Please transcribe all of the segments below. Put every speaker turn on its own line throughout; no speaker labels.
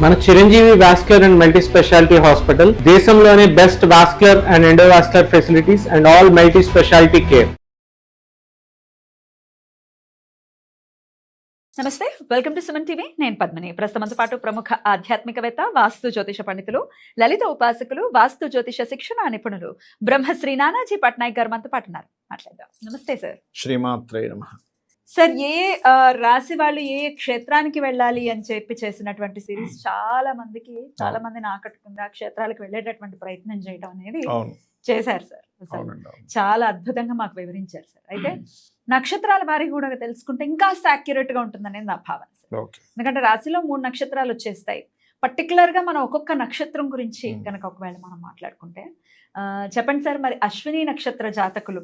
మన Chiranjeevi vascular and multi speciality hospital దేశంలోనే best vascular and endovascular facilities and all multi speciality care.
నమస్తే, welcome to Suman TV. నేను పద్మిని. ప్రస్తుతంతో పాటు ప్రముఖ ఆధ్యాత్మికవేత్త, వాస్తు జ్యోతిష పండితులు, లలిత ఉపాసకులు, వాస్తు జ్యోతిష శిక్షణ నిపుణులు బ్రహ్మశ్రీ నానాజీ పట్నాయక్ గారు మనతో పాటు ఉన్నారు. మాట్లాడదాం. నమస్తే సార్.
శ్రీమాత్రే నమః.
సార్, ఏ రాశి వాళ్ళు ఏ క్షేత్రానికి వెళ్ళాలి అని చెప్పి చేసినటువంటి సిరీస్ చాలా మందిని ఆకట్టుకుంది. ఆ క్షేత్రాలకు వెళ్ళేటటువంటి ప్రయత్నం చేయడం అనేది చేశారు సార్. చాలా అద్భుతంగా మాకు వివరించారు సార్. అయితే నక్షత్రాల వారి కూడా తెలుసుకుంటే ఇంకాస్త యాక్యురేట్ గా ఉంటుందనేది నా భావన సార్. ఎందుకంటే రాశిలో 3 నక్షత్రాలు వచ్చేస్తాయి. పర్టికులర్ గా మనం ఒక్కొక్క నక్షత్రం గురించి కనుక ఒకవేళ మనం మాట్లాడుకుంటే చెప్పండి సార్. మరి అశ్విని నక్షత్ర జాతకులు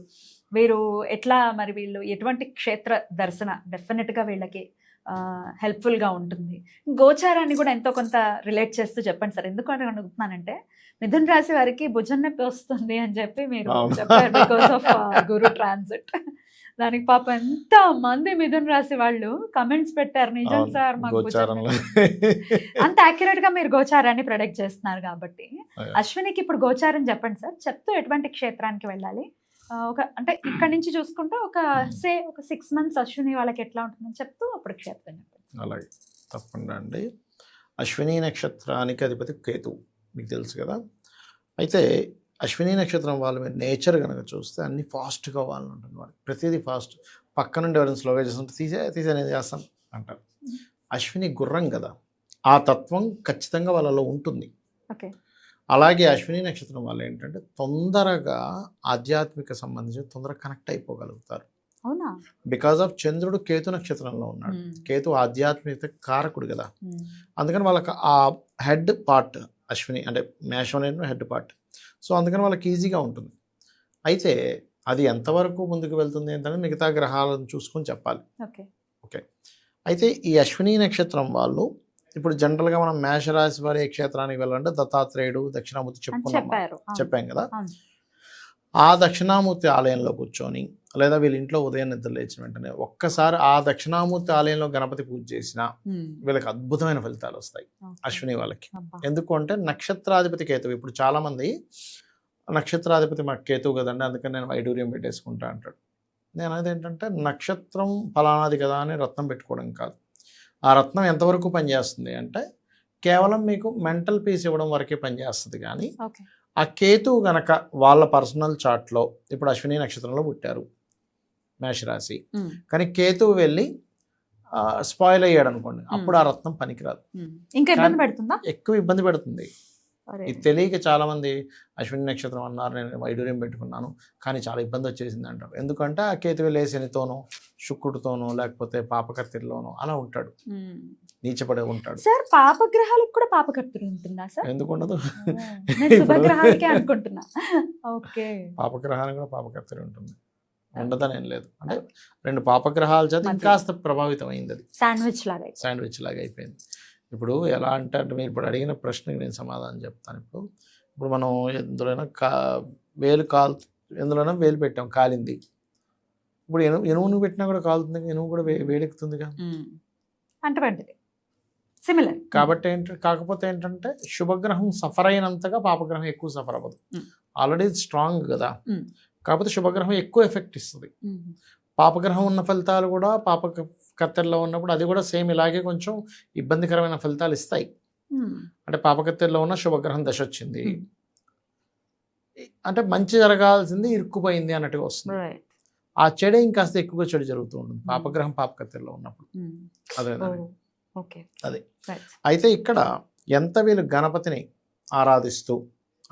వీరు ఎట్లా, మరి వీళ్ళు ఎటువంటి క్షేత్ర దర్శన డెఫినెట్ గా వీళ్ళకి హెల్ప్ఫుల్ గా ఉంటుంది? గోచారాన్ని కూడా ఎంతో కొంత రిలేట్ చేస్తూ చెప్పండి సార్. ఎందుకు అడుగుతున్నానంటే మిథున రాశి వారికి భుజం నొప్పి వస్తుంది అని చెప్పి మీరు చెప్పారు, బికాస్ ఆఫ్ గురు ట్రాన్సిట్. దానికి పాప ఎంత మంది మిథున రాశి వాళ్ళు కమెంట్స్ పెట్టారు. నిజం సార్, మాకు అంత యాక్యురేట్ గా మీరు గోచారాన్ని ప్రొడక్ట్ చేస్తున్నారు కాబట్టి అశ్వినికి ఇప్పుడు గోచారం చెప్పండి సార్. చెప్తూ ఎటువంటి క్షేత్రానికి వెళ్ళాలి, అంటే ఇక్కడ నుంచి చూసుకుంటే ఒక 6 months అశ్విని వాళ్ళకి ఎట్లా ఉంటుందని చెప్తూ అప్పుడు క్షేత్రం చెప్పండి.
అలాగే, తప్పకుండా అండి. అశ్విని నక్షత్రానికి అధిపతి కేతువు, మీకు తెలుసు కదా. అయితే అశ్విని నక్షత్రం వాళ్ళు మీరు నేచర్ కనుక చూస్తే అన్ని ఫాస్ట్గా వాళ్ళని ఉంటుంది. వాళ్ళు ప్రతిదీ ఫాస్ట్. పక్క నుండి ఎవరైనా స్లోగా చేస్తుంటే తీసే నేను చేస్తాను అంటారు. అశ్విని గుర్రం కదా, ఆ తత్వం ఖచ్చితంగా వాళ్ళలో ఉంటుంది.
ఓకే.
అలాగే అశ్విని నక్షత్రం వాళ్ళు ఏంటంటే తొందరగా ఆధ్యాత్మిక సంబంధించి తొందరగా కనెక్ట్ అయిపోగలుగుతారు.
అవునా?
బికాజ్ ఆఫ్ చంద్రుడు కేతు నక్షత్రంలో ఉన్నాడు. కేతు ఆధ్యాత్మికత కారకుడు కదా. అందుకని వాళ్ళకి ఆ హెడ్ పార్ట్ అశ్విని అంటే మేషం అనేది హెడ్ పార్ట్. సో అందుకని వాళ్ళకి ఈజీగా ఉంటుంది. అయితే అది ఎంతవరకు ముందుకు వెళ్తుంది ఏంటంటే మిగతా గ్రహాలను చూసుకొని చెప్పాలి. ఓకే. అయితే ఈ అశ్విని నక్షత్రం వాళ్ళు ఇప్పుడు జనరల్గా మనం మేషరాశి వారి ఏ క్షేత్రానికి వెళ్ళాలంటే దత్తాత్రేయుడు, దక్షిణామూర్తి చెప్పాం కదా. ఆ దక్షిణామూర్తి ఆలయంలో కూర్చొని లేదా వీళ్ళ ఇంట్లో ఉదయం నిద్ర లేచిన వెంటనే ఒక్కసారి ఆ దక్షిణామూర్తి ఆలయంలో గణపతి పూజ చేసినా వీళ్ళకి అద్భుతమైన ఫలితాలు వస్తాయి అశ్విని వాళ్ళకి. ఎందుకు అంటే నక్షత్రాధిపతి కేతువు. ఇప్పుడు చాలామంది నక్షత్రాధిపతి మాకు కేతువు కదండి, అందుకని నేను వైడూర్యం పెట్టేసుకుంటా అంటాడు. నేను అదేంటంటే నక్షత్రం ఫలానాది కదా అని రత్నం పెట్టుకోవడం కాదు. ఆ రత్నం ఎంతవరకు పనిచేస్తుంది అంటే కేవలం మీకు మెంటల్ పీస్ ఇవ్వడం వరకే పనిచేస్తుంది. కానీ ఆ కేతువు గనక వాళ్ళ పర్సనల్ చార్ట్లో ఇప్పుడు అశ్విని నక్షత్రంలో పుట్టారు మేషరాశి, కానీ కేతువు వెళ్ళి స్పాయిల్ అయ్యాడు అనుకోండి, అప్పుడు ఆ రత్నం పనికిరాదు.
ఇంకా ఇబ్బంది పెడుతుందా? ఎక్కువ
ఇబ్బంది పెడుతుంది. ఇది తెలియక చాలా మంది అశ్విని నక్షత్రం అన్నారు, నేను వైడూర్యం పెట్టుకున్నాను కానీ చాలా ఇబ్బంది వచ్చేసింది అంటారు. ఎందుకంటే ఆ కేతు వెళ్ళే శనితోనో శుక్రుడితోనో లేకపోతే పాపకర్తిలోనో అలా ఉంటాడు, నీచపడే ఉంటాడు.
సార్, పాపగ్రహాలకు కూడా పాపకర్తలు ఉంటుందా సార్?
ఎందుకు ఉండదు?
అనుకుంటున్నా. ఓకే.
పాపగ్రహానికి కూడా పాపకర్తలు ఉంటుంది, ఉండదని ఏం లేదు. అంటే 2 పాపగ్రహాల చేత ఇంకాస్త ప్రభావితం అయింది. అది శాండ్విచ్ లాగా అయిపోయింది. ఇప్పుడు ఎలా అంటే మీరు ఇప్పుడు అడిగిన ప్రశ్నకి నేను సమాధానం చెప్తాను. ఇప్పుడు మనం ఎందులోనైనా ఎందులోనైనా వేలు పెట్టాం, కాలింది. ఇప్పుడు ఎనువును పెట్టినా కూడా కాలుతుంది, ఎనువు కూడా వేడెక్కుతుందిగా. కాబట్టి కాకపోతే ఏంటంటే శుభగ్రహం సఫర్ అయినంతగా పాపగ్రహం ఎక్కువ సఫర్ అవ్వదు. ఆల్రెడీ స్ట్రాంగ్ కదా, కాకపోతే శుభగ్రహం ఎక్కువ ఎఫెక్ట్ ఇస్తుంది. పాపగ్రహం ఉన్న ఫలితాలు కూడా పాపకత్తెల్లో ఉన్నప్పుడు అది కూడా సేమ్ ఇలాగే కొంచెం ఇబ్బందికరమైన ఫలితాలు ఇస్తాయి. అంటే పాపకత్తెల్లో ఉన్న శుభగ్రహం దశ వచ్చింది అంటే మంచి జరగాల్సింది ఇరుక్కుపోయింది అన్నట్టుగా వస్తుంది. ఆ చెడే ఇంకాస్త ఎక్కువగా చెడు జరుగుతూ ఉంటుంది పాపగ్రహం పాపకత్తెల్లో ఉన్నప్పుడు. అదే. అయితే ఇక్కడ ఎంత వీళ్ళు గణపతిని ఆరాధిస్తూ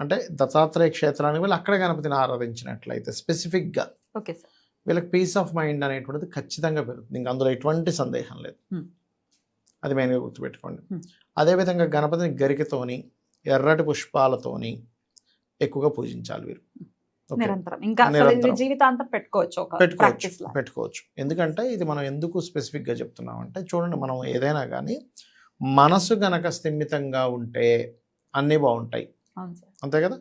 అంటే దత్తాత్రేయ క్షేత్రానికి వీళ్ళు అక్కడ గణపతిని ఆరాధించినట్లయితే స్పెసిఫిక్గా వీళ్ళకి పీస్ ఆఫ్ మైండ్ అనేటువంటిది ఖచ్చితంగా పెరుగుతుంది. ఇంకా అందులో ఎటువంటి సందేహం లేదు. అది మెయిన్గా గుర్తుపెట్టుకోండి. అదేవిధంగా గణపతిని గరికతోని ఎర్రటి పుష్పాలతోని ఎక్కువగా పూజించాలి వీరు. పెట్టుకోవచ్చు. ఎందుకంటే ఇది మనం ఎందుకు స్పెసిఫిక్గా చెప్తున్నామంటే చూడండి, మనం ఏదైనా కానీ మనసు గనక స్థిమితంగా ఉంటే అన్నీ బాగుంటాయి, అంతే కదా.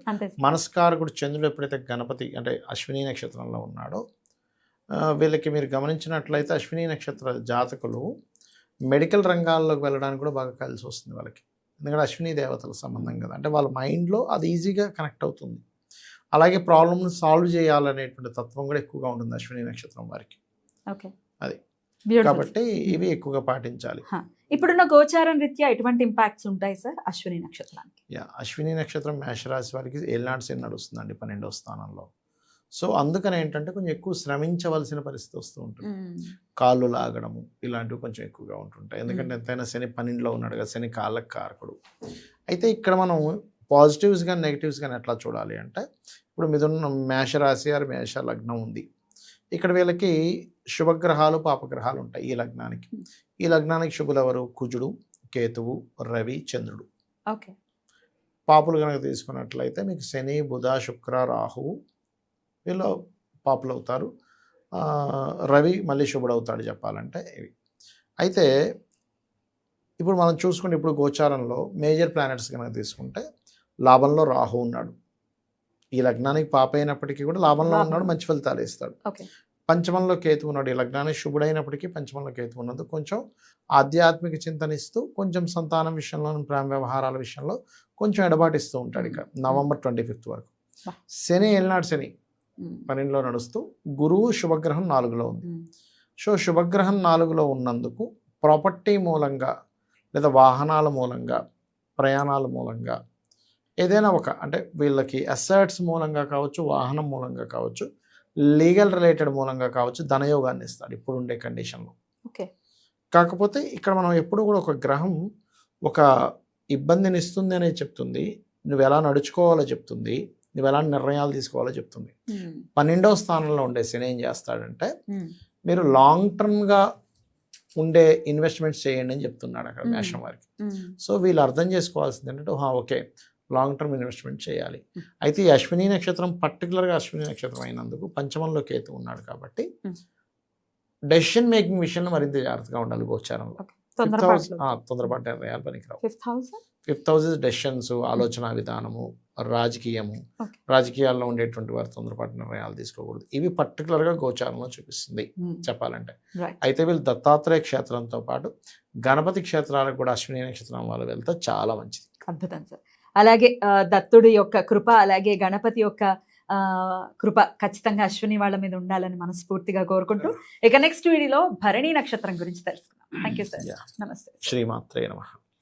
మనస్కారకుడు చంద్రుడు ఎప్పుడైతే గణపతి అంటే అశ్విని నక్షత్రంలో ఉన్నాడో వీళ్ళకి మీరు గమనించినట్లయితే అశ్విని నక్షత్ర జాతకులు మెడికల్ రంగాల్లోకి వెళ్ళడానికి కూడా బాగా కలిసి వస్తుంది వాళ్ళకి. ఎందుకంటే అశ్విని దేవతల సంబంధం కదా, అంటే వాళ్ళ మైండ్లో అది ఈజీగా కనెక్ట్ అవుతుంది. అలాగే ప్రాబ్లమ్ని సాల్వ్ చేయాలనేటువంటి తత్వం కూడా ఎక్కువగా ఉంటుంది అశ్విని నక్షత్రం వారికి.
ఓకే,
అది
బ్యూటిఫుల్.
కాబట్టి ఇవి ఎక్కువగా పాటించాలి.
ఇప్పుడున్న గోచారం రీత్యా ఎటువంటి ఇంపాక్ట్స్ ఉంటాయి సార్ అశ్విని నక్షత్రానికి?
అశ్విని నక్షత్రం మేషరాశి వారికి ఏలినాటి శని నడుస్తుందండి 12వ స్థానంలో. సో అందుకని ఏంటంటే కొంచెం ఎక్కువ శ్రమించవలసిన పరిస్థితి వస్తూ ఉంటుంది. కాళ్ళు లాగడము ఇలాంటివి కొంచెం ఎక్కువగా ఉంటుంటాయి. ఎందుకంటే ఎంతైనా శని 12లో ఉన్నాడు కదా, శని కాళ్ళకు కారకుడు. అయితే ఇక్కడ మనం పాజిటివ్స్ కానీ నెగిటివ్స్ కానీ ఎట్లా చూడాలి అంటే, ఇప్పుడు మిథున మేషరాశి ఆరు మేష లగ్నం ఉంది. ఇక్కడ వీళ్ళకి శుభగ్రహాలు పాపగ్రహాలు ఉంటాయి ఈ లగ్నానికి. ఈ లగ్నానికి శుభులు ఎవరు? కుజుడు, కేతువు, రవి, చంద్రుడు.
ఓకే.
పాపులు కనుక తీసుకున్నట్లయితే మీకు శని, బుధ, శుక్ర, రాహువు వీళ్ళు పాపులు అవుతారు. రవి మళ్ళీ శుభుడు అవుతాడు చెప్పాలంటే ఇవి. అయితే ఇప్పుడు మనం చూసుకుంటే ఇప్పుడు గోచారంలో మేజర్ ప్లానెట్స్ కనుక తీసుకుంటే లాభంలో రాహు ఉన్నాడు. ఈ లగ్నానికి పాప అయినప్పటికీ కూడా లాభంలో ఉన్నాడు, మంచి ఫలితాలు ఇస్తాడు. పంచమంలో కేతు ఉన్నాడు. ఈ లగ్నానికి శుభుడైనప్పటికీ పంచమంలో కేతు ఉన్నది కొంచెం ఆధ్యాత్మిక చింతనిస్తూ, కొంచెం సంతానం విషయంలో, ప్రేమ వ్యవహారాల విషయంలో కొంచెం ఎడబాటిస్తూ ఉంటాడు. ఇక నవంబర్ 25 వరకు. శని ఏలినాడు శని 12లో నడుస్తూ, గురువు శుభగ్రహం 4లో ఉంది. సో శుభగ్రహం 4లో ఉన్నందుకు ప్రాపర్టీ మూలంగా లేదా వాహనాల మూలంగా, ప్రయాణాల మూలంగా ఏదైనా ఒక అంటే వీళ్ళకి అసెట్స్ మూలంగా కావచ్చు, వాహనం మూలంగా కావచ్చు, లీగల్ రిలేటెడ్ మూలంగా కావచ్చు ధనయోగాన్ని ఇస్తాడు ఇప్పుడు ఉండే కండిషన్లో.
ఓకే.
కాకపోతే ఇక్కడ మనం ఎప్పుడు కూడా ఒక గ్రహం ఒక ఇబ్బందిని ఇస్తుంది అనేది చెప్తుంది, నువ్వు ఎలా నడుచుకోవాలో చెప్తుంది, నువ్వు ఎలా నిర్ణయాలు తీసుకోవాలో చెప్తుంది. 12వ స్థానంలో ఉండే శని ఏం చేస్తాడంటే, మీరు లాంగ్ టర్మ్గా ఉండే ఇన్వెస్ట్మెంట్స్ చేయండి అని చెప్తున్నాడు అక్కడ మేషం వారికి. సో వీళ్ళు అర్థం చేసుకోవాల్సింది ఏంటంటే, ఓకే లాంగ్ టర్మ్ ఇన్వెస్ట్మెంట్ చేయాలి. అయితే ఈ అశ్విని నక్షత్రం పర్టికులర్గా అశ్విని నక్షత్రం అయినందుకు పంచమంలో కేతు ఉన్నాడు కాబట్టి డెసిషన్ మేకింగ్ విషయంలో మరింత జాగ్రత్తగా ఉండాలి గోచారంలో. తొందరపాటు నిర్ణయాలు పనికిరావు. 5th హౌస్ డెసిషన్స్, ఆలోచన విధానము, రాజకీయము, రాజకీయాల్లో ఉండేటువంటి వారు తొందరపాటు నిర్ణయాలు తీసుకోకూడదు. ఇవి పర్టికులర్గా గోచారంలో చూపిస్తుంది చెప్పాలంటే. అయితే వీళ్ళు దత్తాత్రేయ క్షేత్రంతో పాటు గణపతి క్షేత్రాలకు కూడా అశ్విని నక్షత్రం వాళ్ళు వెళ్తే చాలా మంచిది.
అద్భుతం సార్. అలాగే దత్తుడి యొక్క కృప, అలాగే గణపతి యొక్క కృప ఖచ్చితంగా అశ్విని వాళ్ళ మీద ఉండాలని మనస్ఫూర్తిగా కోరుకుంటూ, ఇక నెక్స్ట్ వీడియోలో భరణి నక్షత్రం గురించి తెలుసుకుందాం. Thank you sir. నమస్తే.
శ్రీమాత్రే నమః.